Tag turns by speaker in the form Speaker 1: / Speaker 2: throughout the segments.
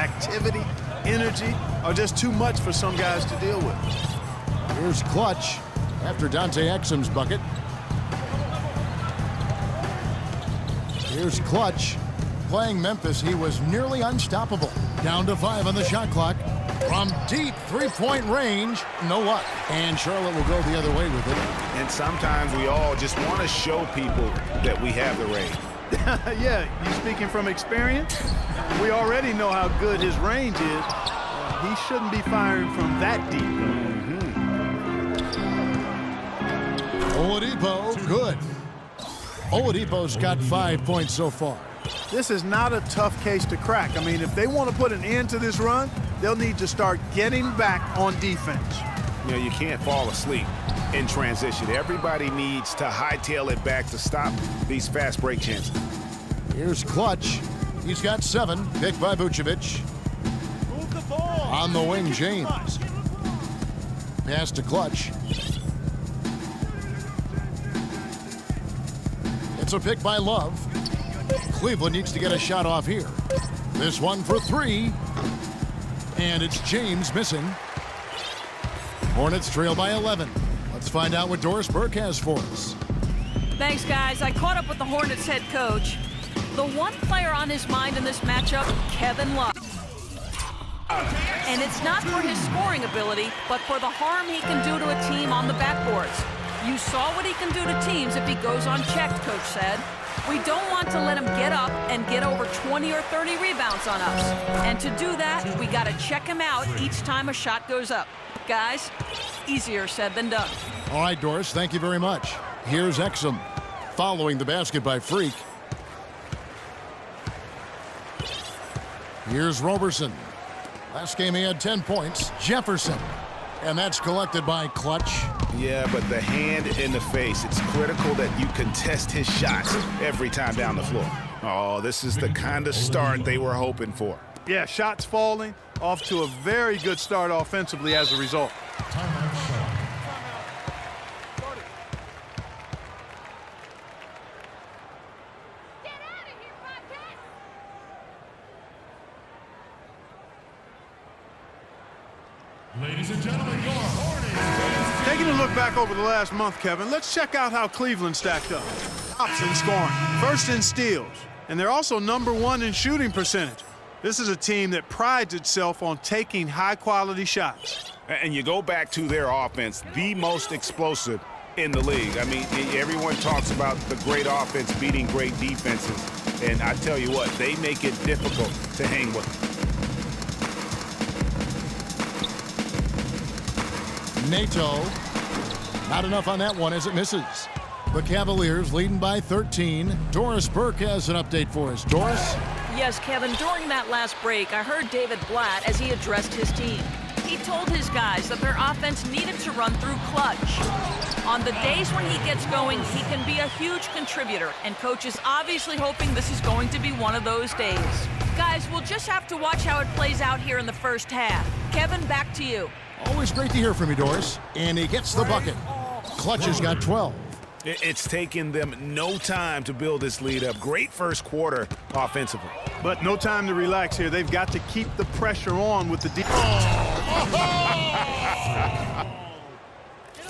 Speaker 1: activity, energy are just too much for some guys to deal with.
Speaker 2: Here's Clutch after Dante Exum's bucket. Here's Clutch. Playing Memphis, he was nearly unstoppable. Down to 5 on the shot clock. From deep three-point range, no luck. And Charlotte will go the other way with it.
Speaker 3: And sometimes we all just want to show people that we have the range.
Speaker 1: Yeah, you speaking from experience? We already know how good his range is. He shouldn't be firing from that deep.
Speaker 2: Oladipo, good. Oladipo's got 5 points so far.
Speaker 1: This is not a tough case to crack. I mean, if they want to put an end to this run, they'll need to start getting back on defense.
Speaker 3: You know, you can't fall asleep in transition. Everybody needs to hightail it back to stop these fast break chances.
Speaker 2: Here's Clutch. He's got 7, picked by Vucevic.
Speaker 1: Move the ball.
Speaker 2: On the wing, James. Pass to Clutch. It's a pick by Love. Cleveland needs to get a shot off here. This one for 3. And it's James missing. Hornets trail by 11. Let's find out what Doris Burke has for us.
Speaker 4: Thanks, guys. I caught up with the Hornets head coach. The one player on his mind in this matchup, Kevin Love. And it's not for his scoring ability, but for the harm he can do to a team on the backboards. You saw what he can do to teams if he goes unchecked, Coach said. We don't want to let him get up and get over 20 or 30 rebounds on us. And to do that, we got to check him out each time a shot goes up. Guys, easier said than done.
Speaker 2: All right, Doris, thank you very much. Here's Exum following the basket by Freak. Here's Roberson. Last game he had 10 points. Jefferson. And that's collected by Clutch.
Speaker 3: Yeah, but the hand in the face, it's critical that you contest his shots every time down the floor. Oh, this is the kind of start they were hoping for.
Speaker 1: Yeah, shots falling, off to a very good start offensively as a result.
Speaker 5: Ladies and gentlemen, your Hornets.
Speaker 1: Taking a look back over the last month, Kevin, let's check out how Cleveland stacked up. Tops in scoring, first in steals, and they're also #1 in shooting percentage. This is a team that prides itself on taking high-quality shots.
Speaker 3: And you go back to their offense, the most explosive in the league. I mean, everyone talks about the great offense beating great defenses. And I tell you what, they make it difficult to hang with them.
Speaker 2: Nato. Not enough on that one as it misses. The Cavaliers leading by 13. Doris Burke has an update for us. Doris?
Speaker 4: Yes, Kevin, during that last break, I heard David Blatt as he addressed his team. He told his guys that their offense needed to run through Clutch. On the days when he gets going, he can be a huge contributor, and Coach is obviously hoping this is going to be one of those days. Guys, we'll just have to watch how it plays out here in the first half. Kevin, back to you.
Speaker 2: Always great to hear from you, Doris. And he gets the bucket. Clutch has got 12.
Speaker 3: It's taken them no time to build this lead up. Great first quarter offensively.
Speaker 1: But no time to relax here. They've got to keep the pressure on with the defense.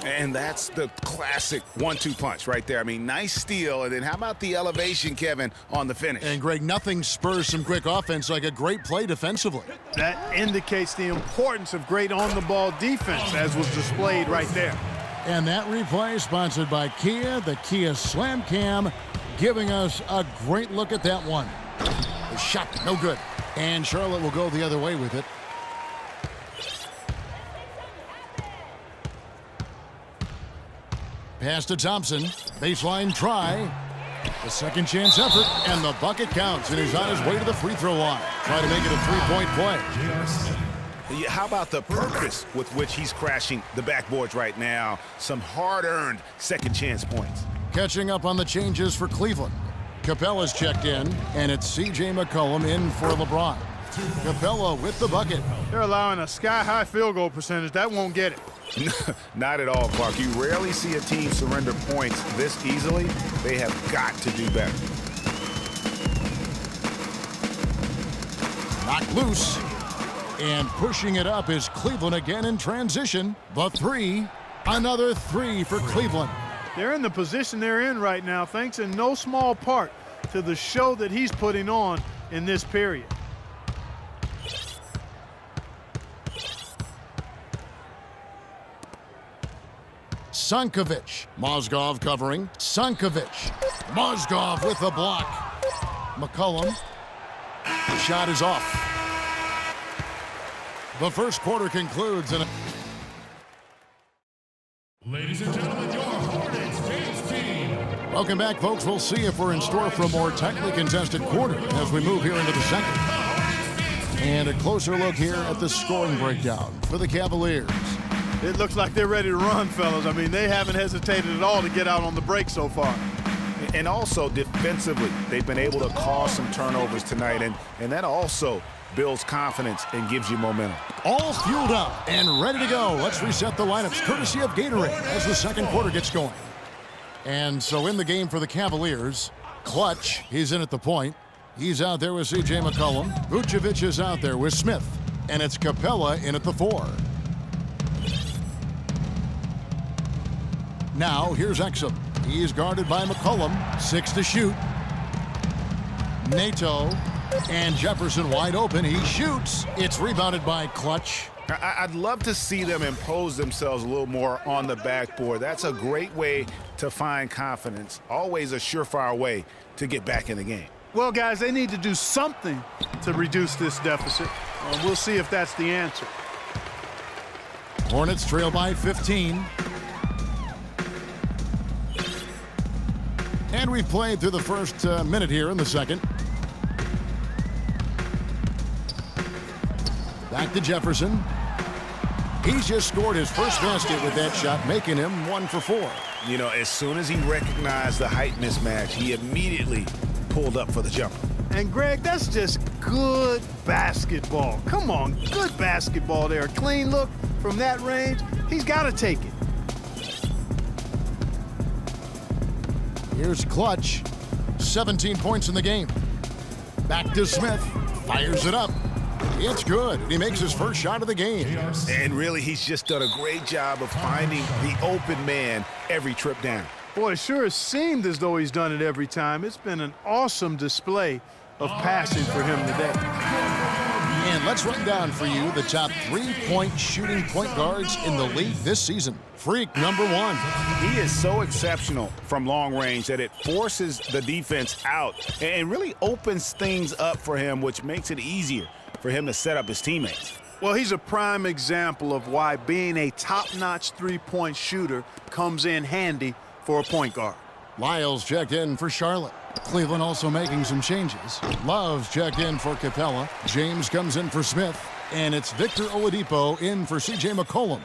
Speaker 3: And that's the classic 1-2 punch right there. I mean, nice steal. And then how about the elevation, Kevin, on the finish?
Speaker 2: And, Greg, nothing spurs some quick offense like a great play defensively.
Speaker 1: That indicates the importance of great on-the-ball defense, as was displayed right there.
Speaker 2: And that replay sponsored by Kia, the Kia Slam Cam, giving us a great look at that one. The shot, no good. And Charlotte will go the other way with it. Pass to Thompson. Baseline try. The second chance effort, and the bucket counts, and he's on his way to the free throw line. Try to make it a three-point play.
Speaker 3: How about the purpose with which he's crashing the backboards right now? Some hard-earned second chance points.
Speaker 2: Catching up on the changes for Cleveland. Capella's checked in, and it's C.J. McCollum in for LeBron. Capella with the bucket.
Speaker 1: They're allowing a sky-high field goal percentage. That won't get it.
Speaker 3: Not at all, Clark. You rarely see a team surrender points this easily. They have got to do better.
Speaker 2: Knocked loose. And pushing it up is Cleveland again in transition. The three. Another three for Cleveland.
Speaker 1: They're in the position they're in right now, thanks in no small part to the show that he's putting on in this period.
Speaker 2: Sankovic. Mozgov covering. Sankovic. Mozgov with the block. McCollum. The shot is off. The first quarter concludes in a...
Speaker 5: Ladies and gentlemen, your Hornets James team.
Speaker 2: Welcome back, folks. We'll see if we're in store for a more tightly contested quarter as we move here into the second. And a closer look here at the scoring breakdown for the Cavaliers.
Speaker 1: It looks like they're ready to run, fellas. I mean, they haven't hesitated at all to get out on the break so far.
Speaker 3: And also defensively, they've been able to cause some turnovers tonight, and that also builds confidence and gives you momentum.
Speaker 2: All fueled up and ready to go. Let's reset the lineups courtesy of Gatorade as the second quarter gets going. And so in the game for the Cavaliers, Clutch, he's in at the point. He's out there with C.J. McCollum. Vucevic is out there with Smith. And it's Capella in at the 4. Now here's Exum. He is guarded by McCollum. 6 to shoot. Nato and Jefferson wide open. He shoots. It's rebounded by Clutch.
Speaker 3: I'd love to see them impose themselves a little more on the backboard. That's a great way to find confidence. Always a surefire way to get back in the game.
Speaker 1: Well, guys, they need to do something to reduce this deficit. We'll see if that's the answer.
Speaker 2: Hornets trail by 15. And we've played through the first minute here in the second. Back to Jefferson. He's just scored his first basket with that shot, making him 1 for 4.
Speaker 3: You know, as soon as he recognized the height mismatch, he immediately pulled up for the jumper.
Speaker 1: And, Greg, that's just good basketball. Come on, good basketball there. Clean look from that range. He's got to take it.
Speaker 2: Here's Clutch. 17 points in the game. Back to Smith. Fires it up. It's good. He makes his first shot of the game.
Speaker 3: And really, he's just done a great job of finding the open man every trip down.
Speaker 1: Boy, it sure has seemed as though he's done it every time. It's been an awesome display of passing for him today.
Speaker 2: And let's run down for you the top 3-point shooting point guards in the league this season. Freak, number 1.
Speaker 3: He is so exceptional from long range that it forces the defense out and really opens things up for him, which makes it easier for him to set up his teammates.
Speaker 1: Well, he's a prime example of why being a top-notch three-point shooter comes in handy for a point guard.
Speaker 2: Lyles checked in for Charlotte. Cleveland also making some changes. Love's checked in for Capella. James comes in for Smith. And it's Victor Oladipo in for C.J. McCollum.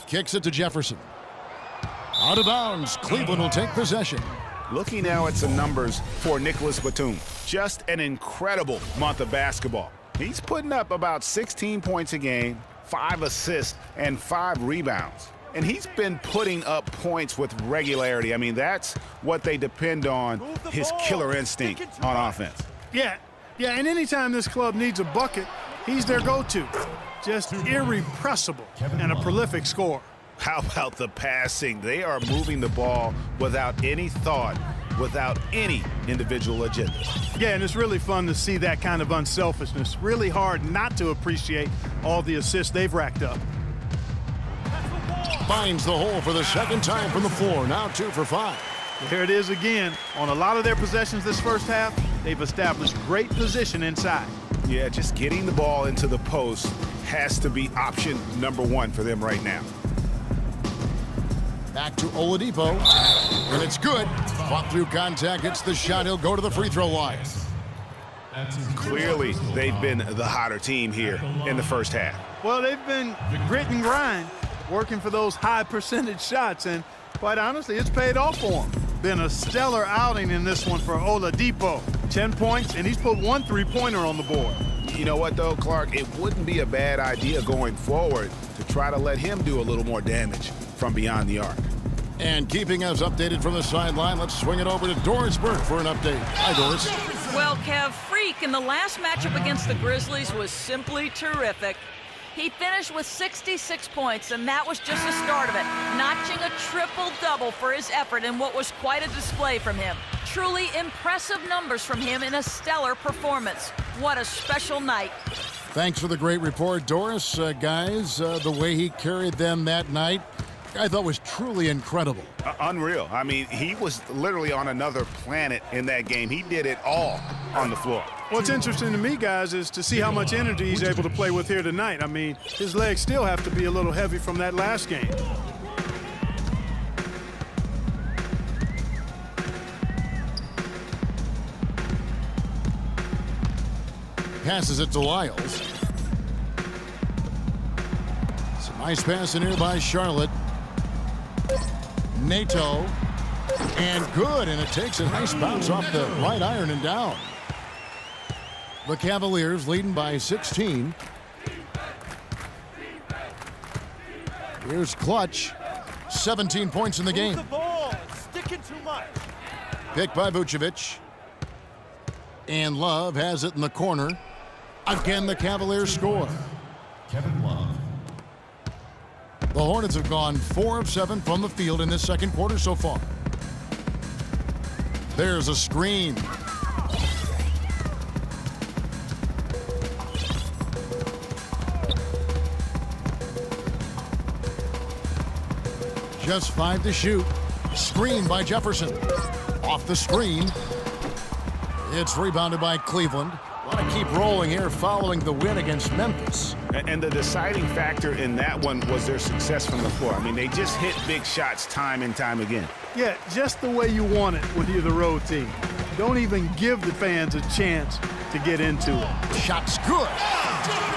Speaker 2: Kicks it to Jefferson. Out of bounds. Cleveland will take possession.
Speaker 3: Looking now at some numbers for Nicholas Batum. Just an incredible month of basketball. He's putting up about 16 points a game, 5 assists, and 5 rebounds. And he's been putting up points with regularity. I mean, that's what they depend on, his killer instinct on offense.
Speaker 1: Yeah, and anytime this club needs a bucket, he's their go-to. Just irrepressible and a prolific scorer.
Speaker 3: How about the passing? They are moving the ball without any thought, without any individual agenda.
Speaker 1: Yeah, and it's really fun to see that kind of unselfishness. Really hard not to appreciate all the assists they've racked up.
Speaker 2: Finds the hole for the second time from the floor. Now 2 for 5.
Speaker 1: Here it is again. On a lot of their possessions this first half, they've established great position inside.
Speaker 3: Yeah, just getting the ball into the post has to be option number 1 for them right now.
Speaker 2: Back to Oladipo. And it's good. Fought through contact. Hits the shot. He'll go to the free throw line.
Speaker 3: Clearly, they've been the hotter team here in the first half.
Speaker 1: Well, they've been grit and grind, working for those high percentage shots, and quite honestly, it's paid off for them. Been a stellar outing in this one for Oladipo. 10 points, and he's put 1 3-pointer on the board.
Speaker 3: You know what, though, Clark? It wouldn't be a bad idea going forward to try to let him do a little more damage from beyond the arc.
Speaker 2: And keeping us updated from the sideline, let's swing it over to Doris Burke for an update. Hi, Doris.
Speaker 4: Well, Kev, Freak in the last matchup against the Grizzlies was simply terrific. He finished with 66 points, and that was just the start of it, notching a triple-double for his effort in what was quite a display from him. Truly impressive numbers from him in a stellar performance. What a special night.
Speaker 2: Thanks for the great report, Doris. Guys, the way he carried them that night, I thought was truly incredible.
Speaker 3: Unreal. I mean, he was literally on another planet in that game. He did it all on the floor.
Speaker 1: What's interesting to me, guys, is to see how much energy he's able to play with here tonight. I mean, his legs still have to be a little heavy from that last game.
Speaker 2: Passes it to Lyles. Some nice pass in here by Charlotte. Nato. And good, and it takes a nice bounce off the right iron and down. The Cavaliers leading by 16. Here's Clutch. 17 points in the game.
Speaker 5: The ball. Sticking too much.
Speaker 2: Picked by Vucevic. And Love has it in the corner. Again, the Cavaliers score.
Speaker 5: Kevin Love.
Speaker 2: The Hornets have gone 4 of 7 from the field in this second quarter so far. There's a screen. Just 5 to shoot. Screen by Jefferson. Off the screen. It's rebounded by Cleveland. Want to keep rolling here following the win against Memphis.
Speaker 3: And the deciding factor in that one was their success from the floor. I mean, they just hit big shots time and time again.
Speaker 1: Yeah, just the way you want it when you're the road team. Don't even give the fans a chance to get into it.
Speaker 2: Shot's good.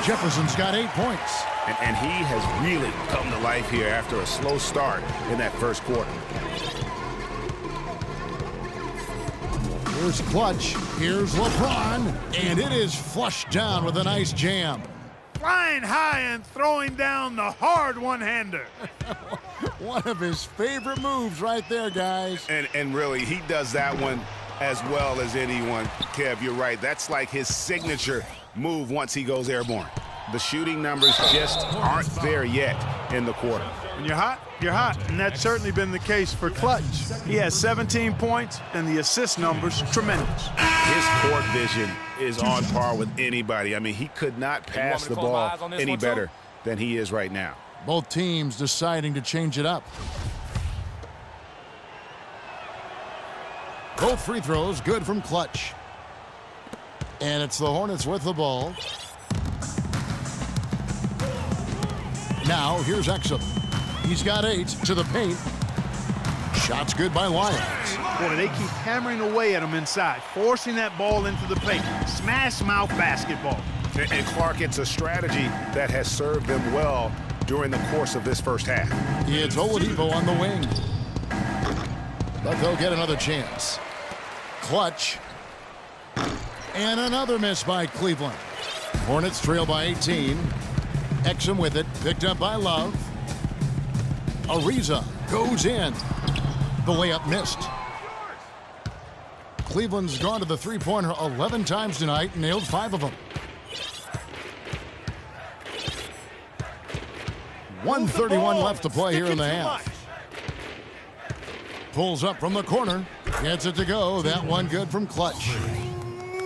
Speaker 2: Jefferson's got 8 points.
Speaker 3: And he has really come to life here after a slow start in that first quarter.
Speaker 2: Here's Clutch. Here's LeBron. And it is flushed down with a nice jam.
Speaker 1: Flying high and throwing down the hard one-hander.
Speaker 2: One of his favorite moves right there, guys.
Speaker 3: And really, he does that one as well as anyone. Kev, you're right. That's like his signature move once he goes airborne. The shooting numbers just aren't there yet in the quarter.
Speaker 1: When you're hot, you're hot. And that's certainly been the case for Clutch. He has 17 points, and the assist numbers tremendous.
Speaker 3: His court vision is on par with anybody. I mean, he could not pass the ball any better than he is right now.
Speaker 2: Both teams deciding to change it up. Both free throws good from Clutch. And it's the Hornets with the ball. Now, here's Exum. He's got 8 to the paint. Shot's good by Lyles.
Speaker 1: Boy, they keep hammering away at him inside, forcing that ball into the paint. Smash mouth basketball.
Speaker 3: And Clark, it's a strategy that has served them well during the course of this first half.
Speaker 2: It's Oladipo on the wing. But they'll get another chance. Clutch. And another miss by Cleveland. Hornets trail by 18. Exum with it, picked up by Love. Ariza goes in. The layup missed. Cleveland's gone to the three-pointer 11 times tonight, nailed 5 of them. 1:31 left to play here in the half. Pulls up from the corner, gets it to go. That one good from Clutch.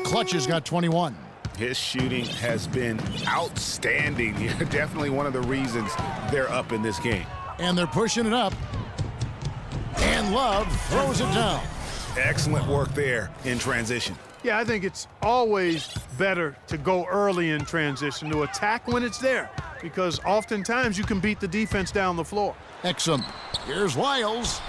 Speaker 2: Clutch has got 21.
Speaker 3: His shooting has been outstanding. Definitely one of the reasons they're up in this game.
Speaker 2: And they're pushing it up. And Love throws it down.
Speaker 3: Excellent work there in transition.
Speaker 1: Yeah, I think it's always better to go early in transition, to attack when it's there, because oftentimes you can beat the defense down the floor.
Speaker 2: Exum. Here's Lyles.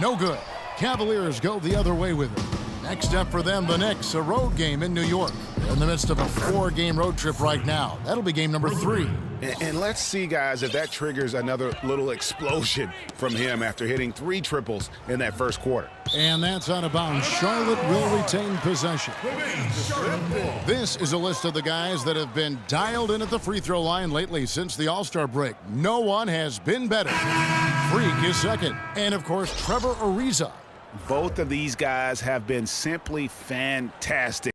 Speaker 2: No good. Cavaliers go the other way with it. Next up for them, the Knicks, a road game in New York. They're in the midst of a 4-game road trip right now. That'll be game number 3.
Speaker 3: And let's see, guys, if that triggers another little explosion from him after hitting 3 triples in that first quarter.
Speaker 2: And that's out of bounds. Charlotte will retain possession. This is a list of the guys that have been dialed in at the free throw line lately since the All-Star break. No one has been better. Freak is second. And, of course, Trevor Ariza
Speaker 3: Both of these guys have been simply fantastic.